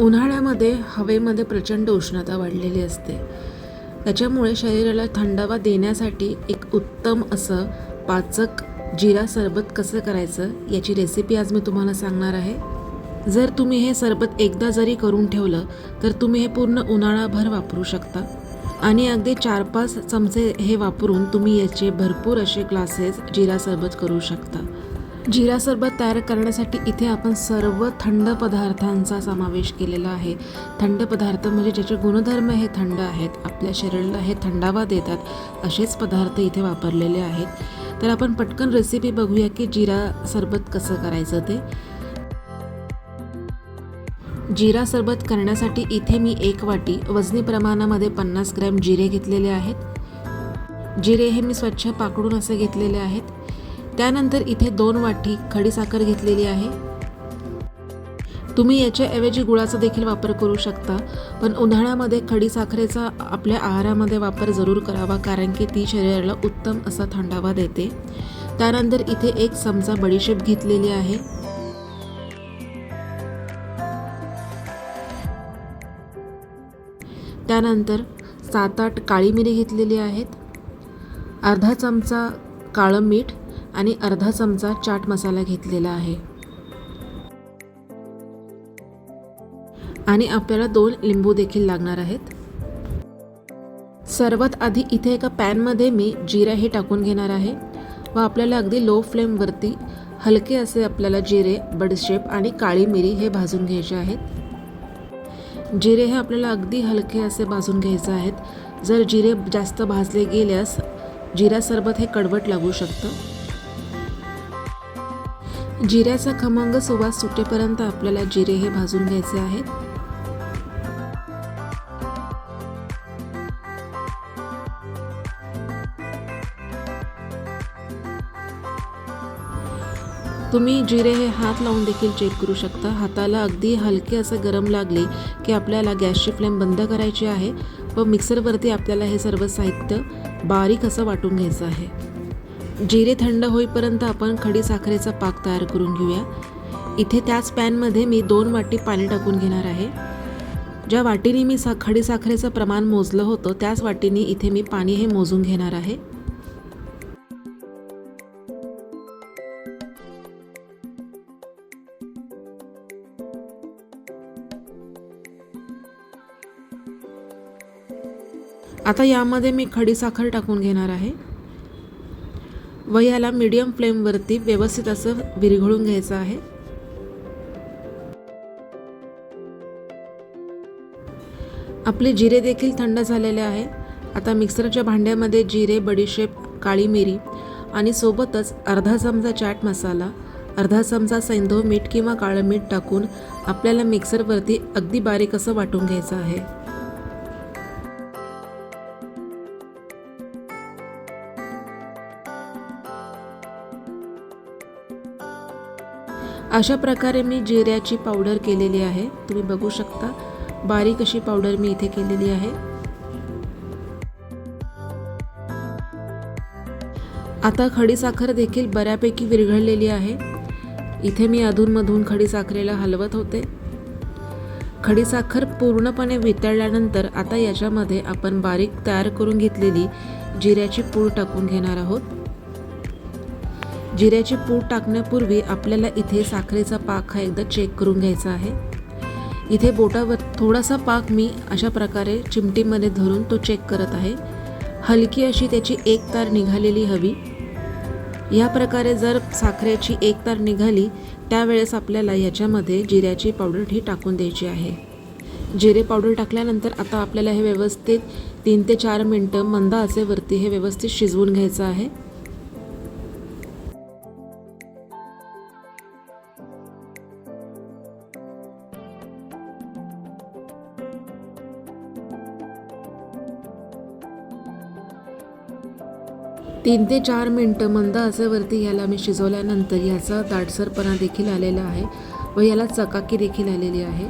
उन्हाळ्यामध्ये हवेमध्ये प्रचंड उष्णता वाढलेली असते. त्याच्यामुळे शरीराला थंडावा देण्यासाठी एक उत्तम असं पाचक जिरा सरबत कसं करायचं याची रेसिपी आज मी तुम्हाला सांगणार आहे. जर तुम्ही हे सरबत एकदा जरी करून ठेवलं तर तुम्ही हे पूर्ण उन्हाळाभर वापरू शकता आणि अगदी 4-5 चमचे हे वापरून तुम्ही याचे भरपूर असे ग्लासेस जिरा सरबत करू शकता. जिरा सरबत तयार करण्यासाठी इथे आपण सर्व थंड पदार्थांचा समावेश केलेला आहे. थंड पदार्थ म्हणजे ज्याचे गुणधर्म हे थंड आहेत, आपल्या शरीराला हे थंडावा देतात असेच पदार्थ इथे वापरलेले आहेत. तर आपण पटकन रेसिपी बघूया की जिरा सरबत कसं करायचं ते. जिरा सरबत करण्यासाठी इथे मी 1 वाटी वजनी प्रमाणामध्ये 50 ग्रॅम जिरे घेतलेले आहेत. जिरे हे मी स्वच्छ पाकडून असे घेतलेले आहेत. त्यानंतर इथे 2 वाटी खडीसाखर घेतलेली आहे. तुम्ही याच्याऐवजी गुळाचा देखील वापर करू शकता, पण उन्हाळ्यामध्ये खडीसाखरेचा आपल्या आहारामध्ये वापर जरूर करावा, कारण की ती शरीराला उत्तम असा थंडावा देते. त्यानंतर इथे 1 चमचा बडीशेप घेतलेली आहे. त्यानंतर 7-8 काळी मिरी घेतलेली आहेत. अर्धा चमचा काळं मीठ आणि अर्धा चमचा चाट मसाला घेतलेला आहे. आणि आपल्याला 2 लिंबू देखील लागणार आहेत. सर्वात आधी इथे एका पॅनमध्ये मी जिरा हे टाकून घेणार आहे व आपल्याला अगदी लो फ्लेमवरती हलके असे आपल्याला जिरे, बडीशेप आणि काळी मिरी हे भाजून घ्यायचे आहेत. जिरे हे आपल्याला अगदी हलके असे भाजून घ्यायचे आहेत. जर जिरे जास्त भाजले गेल्यास जिरा सरबत हे कडवट लागू शकतं. जिऱ्याचा खमंग सुवास सुटेपर्यंत आपल्याला जिरे हे भाजून घ्यायचे आहेत. तुम्ही जिरे हे हात लावून देखील चेक करू शकता. हाताला अगदी हलके असं गरम लागले की आपल्याला गॅसची फ्लेम बंद करायची आहे व मिक्सरवरती आपल्याला हे सर्व साहित्य बारीक असं वाटून घ्यायचं आहे. जिरे थंड होईपर्यंत आपण खडीसाखरेचा पाक तयार करून घेऊया. इथे त्याच पॅनमध्ये मी 2 वाटी पाणी टाकून घेणार आहे. ज्या वाटीने मी खडीसाखरेचं प्रमाण मोजलं होतं त्याच वाटीने इथे मी पाणी हे मोजून घेणार आहे. आता यामध्ये मी खडीसाखर टाकून घेणार आहे व याला मीडियम फ्लेमवरती व्यवस्थित असं विरघळून घ्यायचं आहे. आपले जिरे देखील थंड झालेले आहे. आता मिक्सरच्या भांड्यामध्ये जिरे, बडीशेप, काळी मिरी आणि सोबतच अर्धा चमचा चाट मसाला, अर्धा चमचा सैंधव मीठ किंवा काळं मीठ टाकून आपल्याला मिक्सरवरती अगदी बारीक असं वाटून घ्यायचं आहे. अशा प्रकारे मी जिऱ्याची पावडर केलेली आहे. तुम्ही बघू शकता बारीक अशी पावडर मी इथे केलेली आहे. आता खडीसाखर देखील बऱ्यापैकी विरघळलेली आहे. इथे मी अधूनमधून खडीसाखरेला हलवत होते. खडीसाखर पूर्णपणे वितळल्यानंतर आता याच्यामध्ये आपण बारीक तयार करून घेतलेली जिऱ्याची पूड टाकून घेणार आहोत. जिऱ्याची पूड टाकण्यापूर्वी आपल्याला इथे साखरेचा पाक हा एकदा चेक करून घ्यायचा आहे. इथे बोटावर थोडासा पाक मी अशा प्रकारे चिमटीमध्ये धरून तो चेक करत आहे. हलकी अशी त्याची 1 तार निघालेली हवी. या प्रकारे जर साखरेची 1 तार निघाली त्यावेळेस आपल्याला याच्यामध्ये जिऱ्याची पावडर ही टाकून द्यायची आहे. जिरे पावडर टाकल्यानंतर आता आपल्याला हे व्यवस्थित 3 ते 4 मिनटं मंद आचेवरती हे व्यवस्थित शिजवून घ्यायचं आहे. तीन ते 4 मिनटं मंद आचेवरती ह्याला मी शिजवल्यानंतर याचा दाटसरपणा देखील आलेला आहे व याला चकाकी देखील आलेली आहे.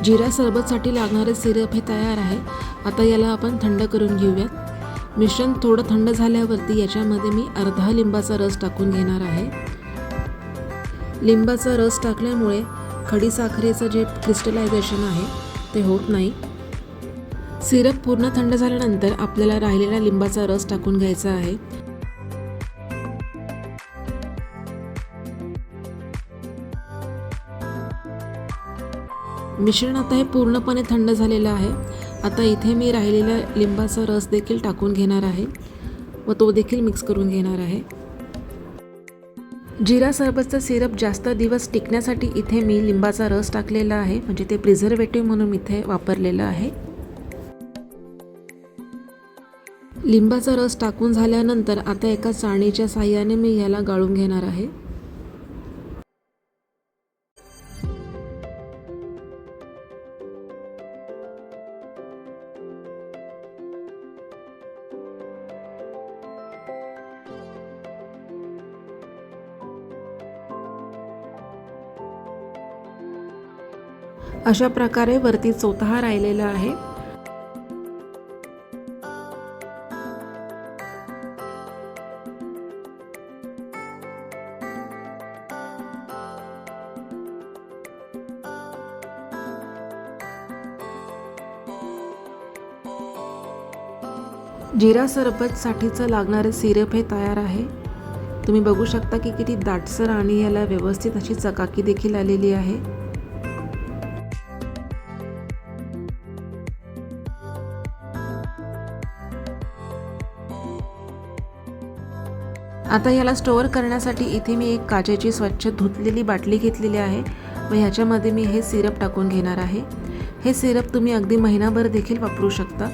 जिरा सरबतसाठी लागणारे सिरप हे तयार आहे. आता याला आपण थंड करून घेऊयात. मिश्रण थोडं थंड झाल्यावरती याच्यामध्ये मी अर्धा लिंबाचा रस टाकून घेणार आहे. लिंबाचा रस टाकल्यामुळे खडीसाखरेचं जे क्रिस्टलायझेशन आहे ते होत नाही. सिरप पूर्ण थंड झाल्यानंतर आपल्याला राहिलेला लिंबाचा रस टाकून घ्यायचा आहे. मिश्रण आता हे पूर्णपणे थंड झालेलं आहे. आता इथे मी राहिलेला लिंबाचा रस देखील टाकून घेणार आहे व तो देखील मिक्स करून घेणार आहे. जिरा सरबतचा सिरप जास्त दिवस टिकण्यासाठी इथे मी लिंबाचा रस टाकलेला आहे, म्हणजे ते प्रिझर्वेटिव्ह म्हणून इथे वापरलेलं आहे. लिंबाचा रस टाकून झाल्यानंतर आता एका चाळणीच्या साहाय्याने मी याला गाळून घेणार आहे. अशा प्रकारे वरती चौथा राहिलेला आहे. जिरा सरबतसाठीचं लागणारे सिरप हे तयार आहे. तुम्ही बघू शकता की किती दाटसर आणि याला व्यवस्थित अशी चकाकी देखील आलेली आहे. आता याला स्टोअर करण्यासाठी इथे मी एक काचेची स्वच्छ धुतलेली बाटली घेतलेली आहे व ह्याच्यामध्ये मी हे सिरप टाकून घेणार आहे. हे सिरप तुम्ही अगदी महिनाभर देखील वापरू शकता.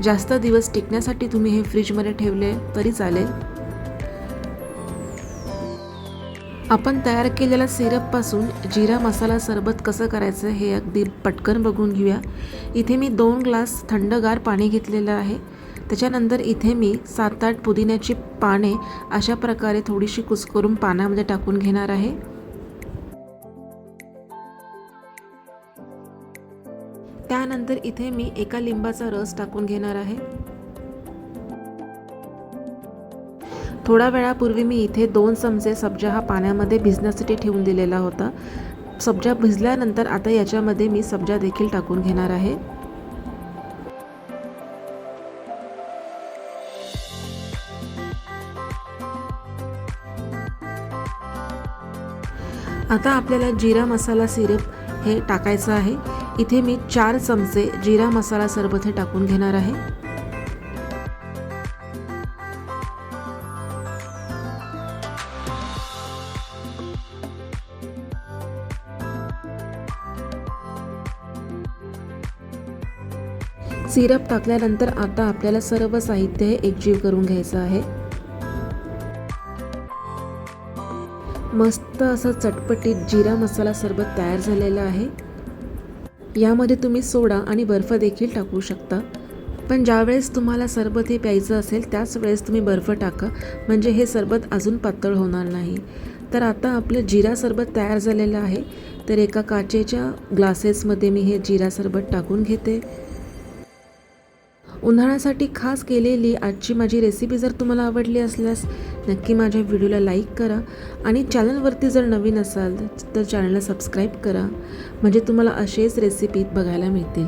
जास्त दिवस टिकण्यासाठी तुम्ही हे फ्रीजमध्ये ठेवले तरी चालेल. आपण तयार केलेल्या सिरपपासून जिरा मसाला सरबत कसं करायचं हे अगदी पटकन बघून घेऊया. इथे मी 2 ग्लास थंडगार पाणी घेतलेलं आहे. त्याच्यानंतर इथे मी 7-8 पुदिन्याची पाने अशा प्रकारे थोडीशी कुस्करून पाण्यामध्ये टाकून घेणार आहे. त्यानंतर इथे मी एका लिंबाचा रस टाकून घेणार आहे. थोड्या वेळापूर्वी मी इथे 2 चमचे सब्जा हा पाण्यामध्ये भिजण्यासाठी ठेवून दिलेला होता. सब्जा भिजल्यानंतर आता याच्यामध्ये मी सब्जा देखील टाकून घेणार आहे. आता आपल्याला जिरा मसाला सिरप हे टाकायचं आहे. इथे मी 4 चमचे जिरा मसाला सरबत हे टाकून घेणार आहे. सिरप टाकल्यानंतर आता आपल्याला सर्व साहित्य हे एकजीव करून घ्यायचं आहे. मस्त असं चटपटीत जिरा मसाला सरबत तयार झालेला आहे. यामध्ये तुम्ही सोडा आणि बर्फ देखील टाकू शकता, पण ज्यावेळेस तुम्हाला सरबत हे प्यायचं असेल त्याच वेळेस तुम्ही बर्फ टाका, म्हणजे हे सरबत अजून पातळ होणार नाही. तर आता आपलं जिरा सरबत तयार झालेलं आहे. तर एका काचेच्या ग्लासेसमध्ये मी हे जिरा सरबत टाकून घेते. उन्हाळ्यासाठी खास केलेली आजची माझी रेसिपी जर तुम्हाला आवडली असल्यास नक्की माझ्या व्हिडिओला लाईक करा आणि चॅनलवरती जर नवीन असाल तर चॅनलला सबस्क्राईब करा, म्हणजे तुम्हाला असेच रेसिपी बघायला मिळतील.